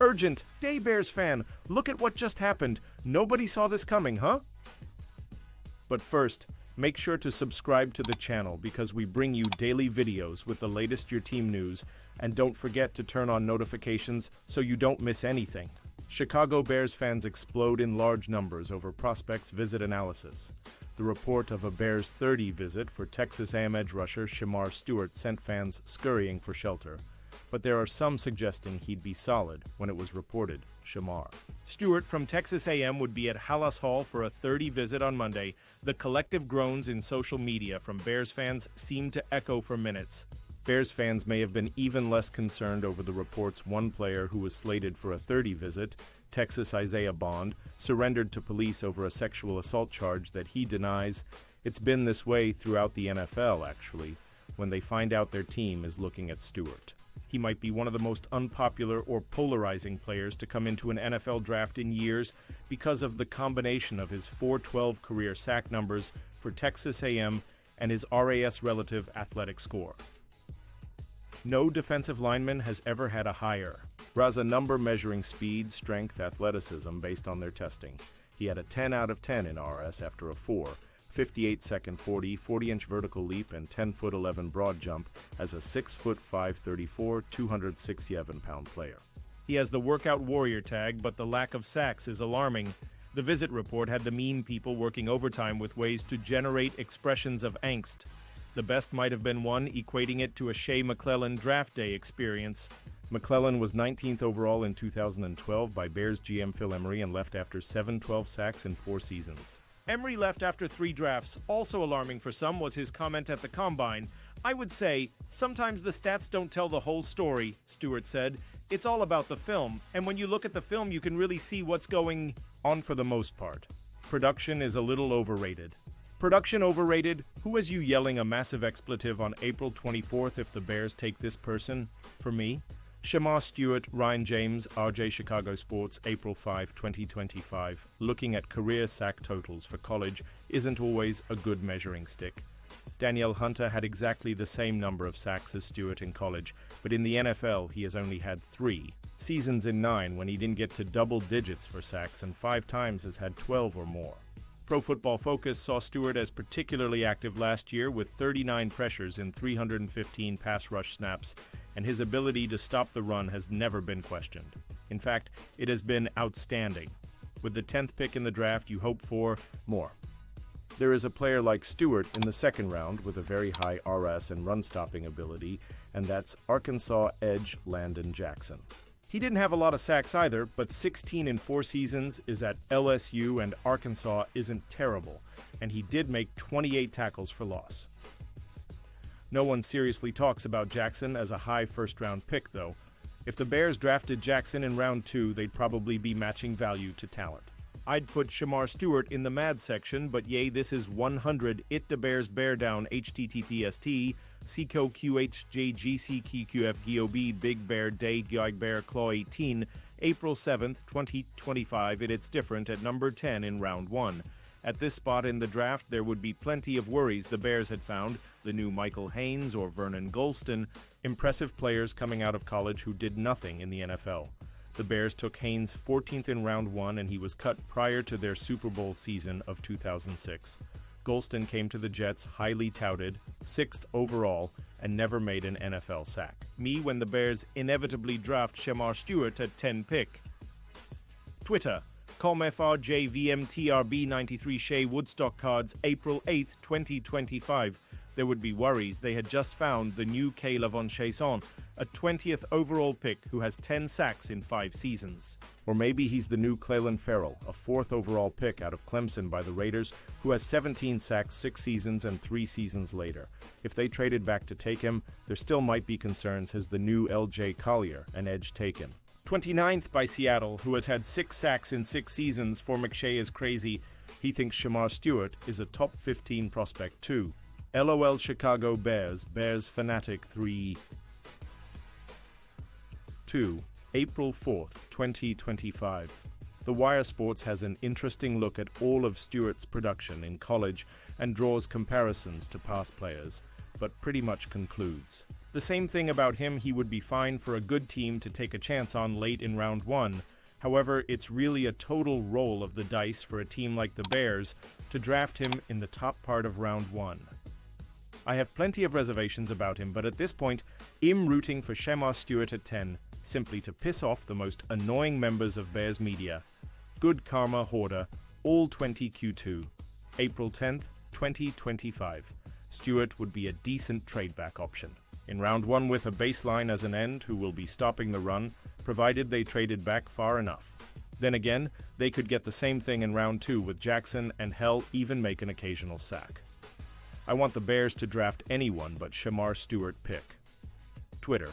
Urgent! Day Bears fan, look at what just happened. Nobody saw this coming, huh? But first, make sure to subscribe to the channel because we bring you daily videos with the latest your team news, and don't forget to turn on notifications so you don't miss anything. Chicago Bears fans explode in large numbers over prospects visit analysis. The report of a Bears 30 visit for Texas A&M edge rusher Shamar Stewart sent fans scurrying for shelter. But there are some suggesting he'd be solid when it was reported, Shamar. Stewart from Texas A&M would be at Hallas Hall for a 30 visit on Monday. The collective groans in social media from Bears fans seemed to echo for minutes. Bears fans may have been even less concerned over the reports one player who was slated for a 30 visit, Texas Isaiah Bond, surrendered to police over a sexual assault charge that he denies. It's been this way throughout the NFL, actually, when they find out their team is looking at Stewart. He might be one of the most unpopular or polarizing players to come into an NFL draft in years because of the combination of his .412 career sack numbers for Texas A&M and his RAS relative athletic score. No defensive lineman has ever had a higher RAS number measuring speed, strength, athleticism based on their testing. He had a 10 out of 10 in RS after a 58-second 40-inch vertical leap and 10-foot 11 broad jump as a 6'5", 34, 267-pound player. He has the workout warrior tag, but the lack of sacks is alarming. The visit report had the mean people working overtime with ways to generate expressions of angst. The best might have been one equating it to a Shea McClellan draft day experience. McClellan was 19th overall in 2012 by Bears GM Phil Emery and left after 712 sacks in 4 seasons. Emery left after 3 drafts. Also alarming for some was his comment at the Combine. "I would say, sometimes the stats don't tell the whole story," Stewart said. "It's all about the film, and when you look at the film you can really see what's going on for the most part. Production is a little overrated." Production overrated? Who has you yelling a massive expletive on April 24th if the Bears take this person? For me? Shamar Stewart, Ryan James, RJ Chicago Sports, April 5, 2025. Looking at career sack totals for college isn't always a good measuring stick. Danielle Hunter had exactly the same number of sacks as Stewart in college, but in the NFL he has only had 3 seasons in 9 when he didn't get to double digits for sacks, and 5 times has had 12 or more. Pro Football Focus saw Stewart as particularly active last year with 39 pressures in 315 pass rush snaps, and his ability to stop the run has never been questioned. In fact, it has been outstanding. With the 10th pick in the draft, you hope for more. There is a player like Stewart in the 2nd round with a very high RS and run-stopping ability, and that's Arkansas edge Landon Jackson. He didn't have a lot of sacks either, but 16 in 4 seasons is at LSU, and Arkansas isn't terrible, and he did make 28 tackles for loss. No one seriously talks about Jackson as a high first-round pick, though. If the Bears drafted Jackson in round 2, they'd probably be matching value to talent. I'd put Shamar Stewart in the mad section, but yay, this is 100 It the Bears Bear Down HTTPST Seco QHJGCQQFGOB Big Bear Day Gig Bear Claw 18 April 7th, 2025. It's different at number 10 in round 1. At this spot in the draft, there would be plenty of worries the Bears had found, the new Michael Haynes or Vernon Golston, impressive players coming out of college who did nothing in the NFL. The Bears took Haynes 14th in round 1, and he was cut prior to their Super Bowl season of 2006. Golston came to the Jets highly touted, 6th overall, and never made an NFL sack. Me when the Bears inevitably draft Shamar Stewart at 10 pick. Twitter, ComFRJVMTRB93 Shea Woodstock Cards, April 8th, 2025. There would be worries they had just found the new K'Lavon Chaisson, a 20th overall pick who has 10 sacks in 5 seasons. Or maybe he's the new Clelin Ferrell, a 4th overall pick out of Clemson by the Raiders, who has 17 sacks 6 seasons and 3 seasons later. If they traded back to take him, there still might be concerns as the new LJ Collier, an edge taken. 29th by Seattle, who has had 6 sacks in 6 seasons. For McShay is crazy. He thinks Shamar Stewart is a top 15 prospect too. LOL Chicago Bears, Bears Fanatic 3-2, April 4th, 2025. The Wire Sports has an interesting look at all of Stewart's production in college and draws comparisons to past players, but pretty much concludes The same thing about him, he would be fine for a good team to take a chance on late in round 1. However, it's really a total roll of the dice for a team like the Bears to draft him in the top part of round 1. I have plenty of reservations about him, but at this point, I'm rooting for Shamar Stewart at 10, simply to piss off the most annoying members of Bears media. Good karma, Hoarder, all 20 Q2. April 10th, 2025. Stewart would be a decent trade-back option. In round 1 with a baseline as an end who will be stopping the run, provided they traded back far enough. Then again, they could get the same thing in round 2 with Jackson and hell even make an occasional sack. I want the Bears to draft anyone but Shamar Stewart pick. Twitter.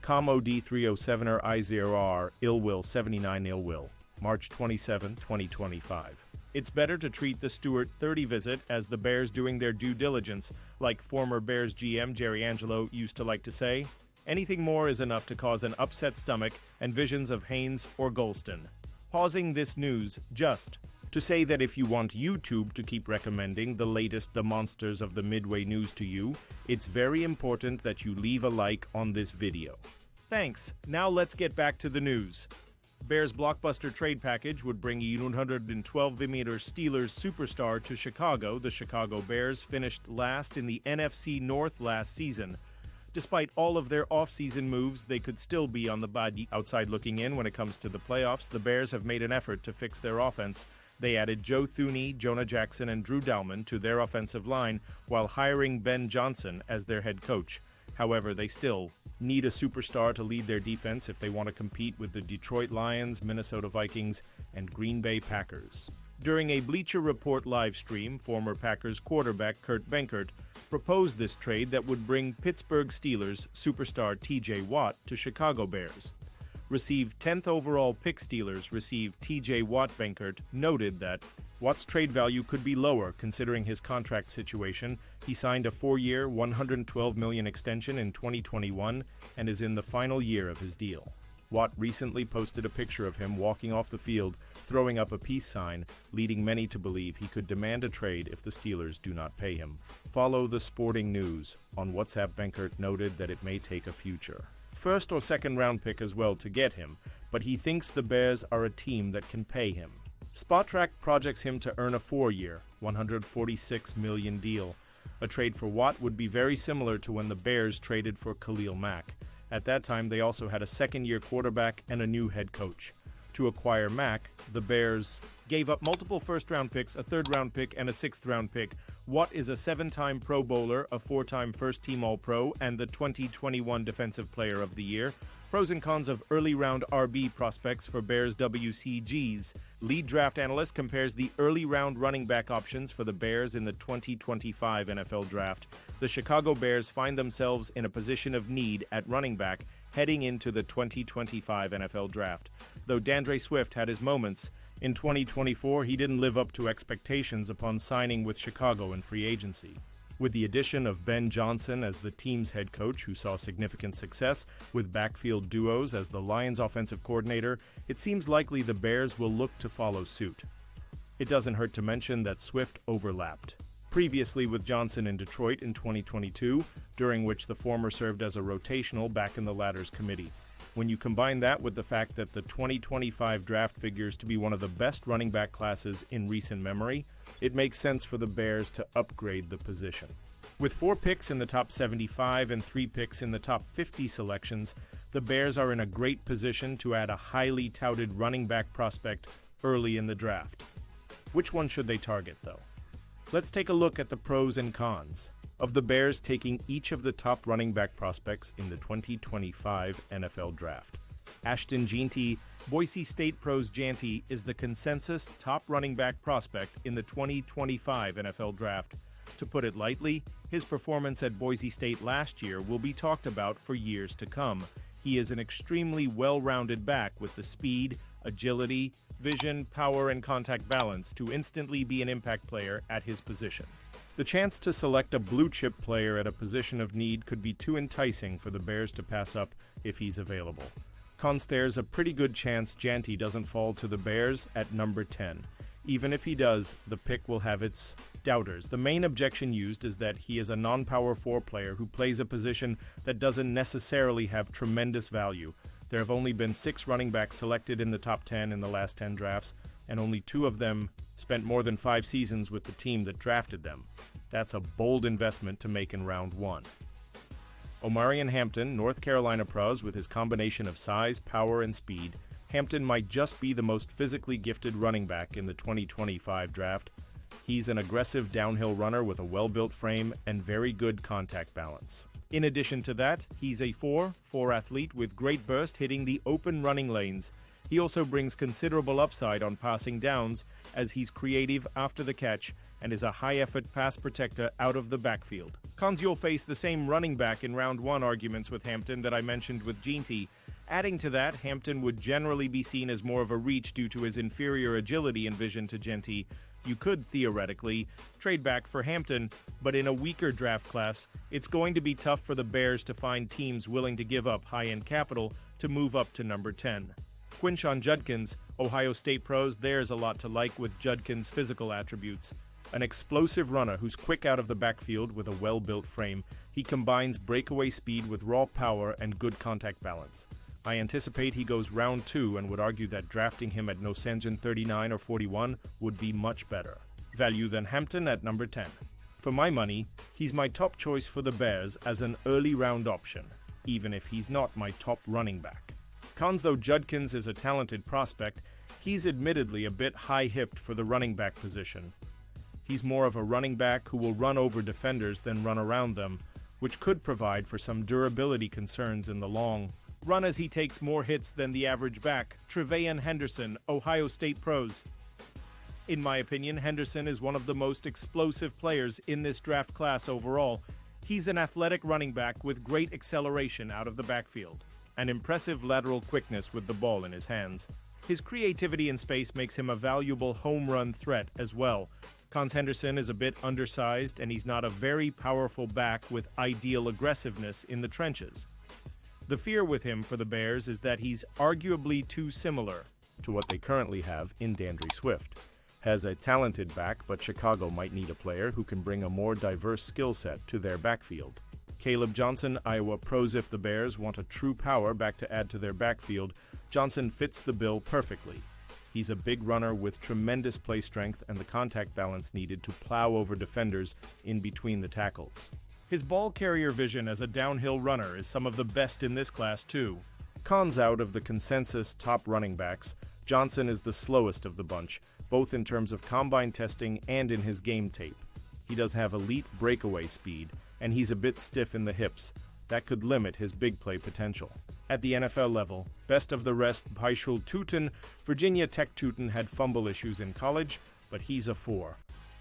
ComOD307er I0R Illwill79 Illwill. March 27, 2025. It's better to treat the Stewart 30 visit as the Bears doing their due diligence, like former Bears GM Jerry Angelo used to like to say. Anything more is enough to cause an upset stomach and visions of Haynes or Golston. Pausing this news just to say that if you want YouTube to keep recommending the latest The Monsters of the Midway news to you, it's very important that you leave a like on this video. Thanks. Now let's get back to the news. Bears blockbuster trade package would bring a 112mm Steelers superstar to Chicago. The Chicago Bears finished last in the NFC North last season. Despite all of their offseason moves, they could still be on the bad outside looking in when it comes to the playoffs. The Bears have made an effort to fix their offense. They added Joe Thuney, Jonah Jackson, and Drew Dalman to their offensive line while hiring Ben Johnson as their head coach. However, they still need a superstar to lead their defense if they want to compete with the Detroit Lions, Minnesota Vikings, and Green Bay Packers. During a Bleacher Report live stream, former Packers quarterback Kurt Benkert proposed this trade that would bring Pittsburgh Steelers superstar TJ Watt to Chicago Bears. Received 10th overall pick Steelers receive TJ Watt. Benkert noted that Watt's trade value could be lower considering his contract situation. He signed a 4-year, $112 million extension in 2021 and is in the final year of his deal. Watt recently posted a picture of him walking off the field, throwing up a peace sign, leading many to believe he could demand a trade if the Steelers do not pay him. Follow the sporting news. On WhatsApp, Benkert noted that it may take a future first or second round pick as well to get him, but he thinks the Bears are a team that can pay him. Spotrac projects him to earn a 4-year, $146 million deal. A trade for Watt would be very similar to when the Bears traded for Khalil Mack. At that time, they also had a second-year quarterback and a new head coach. To acquire Mack, the Bears gave up multiple first-round picks, a third-round pick, and a sixth-round pick. Watt is a 7-time Pro Bowler, a 4-time first-team All-Pro, and the 2021 Defensive Player of the Year. Pros and cons of early-round RB prospects for Bears WCGs. Lead draft analyst compares the early-round running back options for the Bears in the 2025 NFL Draft. The Chicago Bears find themselves in a position of need at running back heading into the 2025 NFL Draft. Though DeAndre Swift had his moments, in 2024 he didn't live up to expectations upon signing with Chicago in free agency. With the addition of Ben Johnson as the team's head coach, who saw significant success with backfield duos as the Lions' offensive coordinator, it seems likely the Bears will look to follow suit. It doesn't hurt to mention that Swift overlapped previously with Johnson in Detroit in 2022, during which the former served as a rotational back in the latter's committee. When you combine that with the fact that the 2025 draft figures to be one of the best running back classes in recent memory, it makes sense for the Bears to upgrade the position. With 4 picks in the top 75 and 3 picks in the top 50 selections, the Bears are in a great position to add a highly touted running back prospect early in the draft. Which one should they target, though? Let's take a look at the pros and cons of the Bears taking each of the top running back prospects in the 2025 NFL Draft. Ashton Jeanty, Boise State Pros Jeanty, is the consensus top running back prospect in the 2025 NFL Draft. To put it lightly, his performance at Boise State last year will be talked about for years to come. He is an extremely well-rounded back with the speed, agility, vision, power, and contact balance to instantly be an impact player at his position. The chance to select a blue-chip player at a position of need could be too enticing for the Bears to pass up if he's available. Cons: there's a pretty good chance Jeanty doesn't fall to the Bears at number 10. Even if he does, the pick will have its doubters. The main objection used is that he is a non-power 4 player who plays a position that doesn't necessarily have tremendous value. There have only been 6 running backs selected in the top 10 in the last 10 drafts, and only 2 of them spent more than 5 seasons with the team that drafted them. That's a bold investment to make in round 1. Omarion Hampton, North Carolina pros, with his combination of size, power, and speed, Hampton might just be the most physically gifted running back in the 2025 draft. He's an aggressive downhill runner with a well-built frame and very good contact balance. In addition to that, he's a 4-4 athlete with great burst hitting the open running lanes. He also brings considerable upside on passing downs as he's creative after the catch and is a high-effort pass protector out of the backfield. Cons, you'll face the same running back in round 1 arguments with Hampton that I mentioned with Ginty. Adding to that, Hampton would generally be seen as more of a reach due to his inferior agility and vision to Ginty. You could, theoretically, trade back for Hampton, but in a weaker draft class, it's going to be tough for the Bears to find teams willing to give up high-end capital to move up to number 10. Quinshon Judkins, Ohio State pros, there's a lot to like with Judkins' physical attributes. An explosive runner who's quick out of the backfield with a well-built frame, he combines breakaway speed with raw power and good contact balance. I anticipate he goes round 2 and would argue that drafting him at Nosenjan 39 or 41 would be much better value than Hampton at number 10. For my money, he's my top choice for the Bears as an early round option, even if he's not my top running back. Cons, though Judkins is a talented prospect, he's admittedly a bit high-hipped for the running back position. He's more of a running back who will run over defenders than run around them, which could provide for some durability concerns in the long run as he takes more hits than the average back. Trevayon Henderson, Ohio State pros. In my opinion, Henderson is one of the most explosive players in this draft class overall. He's an athletic running back with great acceleration out of the backfield and impressive lateral quickness with the ball in his hands. His creativity in space makes him a valuable home run threat as well. Cons, Henderson is a bit undersized and he's not a very powerful back with ideal aggressiveness in the trenches. The fear with him for the Bears is that he's arguably too similar to what they currently have in D'Andre Swift. Has a talented back, but Chicago might need a player who can bring a more diverse skill set to their backfield. Caleb Johnson, Iowa pros. If the Bears want a true power back to add to their backfield, Johnson fits the bill perfectly. He's a big runner with tremendous play strength and the contact balance needed to plow over defenders in between the tackles. His ball carrier vision as a downhill runner is some of the best in this class too. Cons, out of the consensus top running backs, Johnson is the slowest of the bunch, both in terms of combine testing and in his game tape. He does have elite breakaway speed, and he's a bit stiff in the hips. That could limit his big play potential. At the NFL level, best of the rest, Paishul Tuten, Virginia Tech Tuten had fumble issues in college, but he's a 4.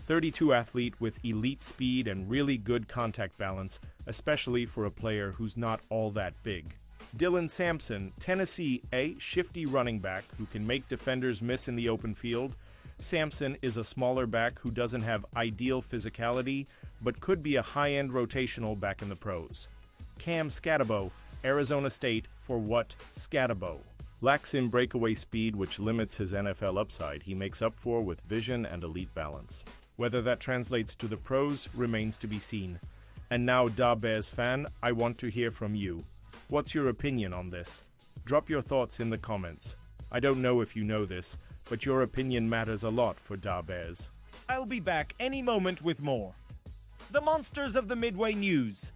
32 athlete with elite speed and really good contact balance, especially for a player who's not all that big. Dylan Sampson, Tennessee, a shifty running back who can make defenders miss in the open field. Sampson is a smaller back who doesn't have ideal physicality, but could be a high-end rotational back in the pros. Cam Scatabo, Arizona State, for what Scatabo. Lacks in breakaway speed, which limits his NFL upside. He makes up for with vision and elite balance. Whether that translates to the pros remains to be seen. And now, Da Bears fan, I want to hear from you. What's your opinion on this? Drop your thoughts in the comments. I don't know if you know this, but your opinion matters a lot for Da Bears. I'll be back any moment with more. The Monsters of the Midway News.